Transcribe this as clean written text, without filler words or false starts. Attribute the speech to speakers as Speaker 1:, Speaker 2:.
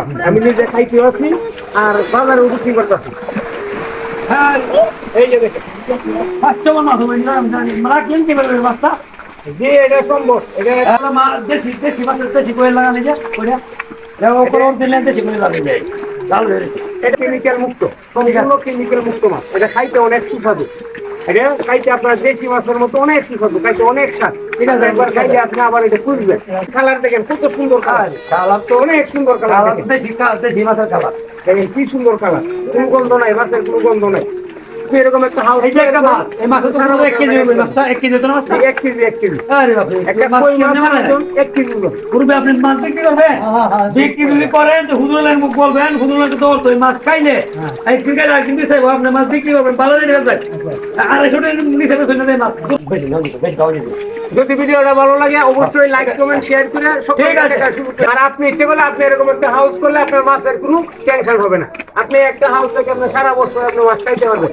Speaker 1: মাছ আমি নিজে খাইতে আছি আর বাজারে বিক্রি করতেছি।
Speaker 2: হ্যাঁ
Speaker 1: এই যে দেখেন
Speaker 2: বাচ্চা মাছ হবে না মারা কিনতে পারবে মাছটা
Speaker 1: যে এটা সম্ভব এটা
Speaker 2: দেশি দেশি মাছের দেশি করে লাগানো যায় ওইটা ওপরে দিলে দেশি করে লাগানো যায় লাল হয়ে গেছে।
Speaker 1: এটা কেমিক্যাল মুক্ত, সম্পূর্ণ কেমিক্যাল মুক্ত মাছ। এটা খাইতে অনেক সুস্বাদু। এটা খাইতে আপনার দেশি মাছের মতো অনেক সুস্বাদু, খাইতে অনেক স্বাদ। ঠিক আছে, একবার খাইলে আপনি আবার এটা খুঁজবেন। কালার দেখেন কত সুন্দর কালার,
Speaker 2: কালার
Speaker 1: তো অনেক সুন্দর কালার।
Speaker 2: দেশি মাছের কালার
Speaker 1: দেখেন কি সুন্দর কালার, কোনো গন্ধ নাই, মাছের কোনো গন্ধ নাই। এরকম একটা হাউস,
Speaker 2: এই যে একটা মাছ এই মাছের সারা 1 কেজি হবে মাছটা 1 কেজি তো না মাছটা
Speaker 1: 1 কেজি 1 কেজি
Speaker 2: আরে বাপ রে
Speaker 1: একটা কই মাছ ওজন 1 কেজি ওজন।
Speaker 2: পুরবে আপনি মাছ বিক্রি করবেন বিক্রি যদি করেন তো হুজুরের মুখ বলবেন হুজুরের তো তো মাছ খাইলে এই ক্রিকেট আর কিন্তু চাইবো আপনি মাছ বিক্রি করবেন ভালো রেটে যায় 250 টাকা নিচে বেচে দেয় মাছ বেশি বেশি খাওয়া যাবে।
Speaker 1: যদি ভিডিওটা ভালো লাগে অবশ্যই লাইক কমেন্ট শেয়ার করে
Speaker 2: ঠিক আছে।
Speaker 1: আর আপনি ইচ্ছে করলে আপনি এরকম একটা হাউস করলে আপনার মাছের কোনো টেনশন হবে না। আপনি একটা হাউস থেকে আপনি সারা বছর আপনি মাছ খাইতে পারবেন।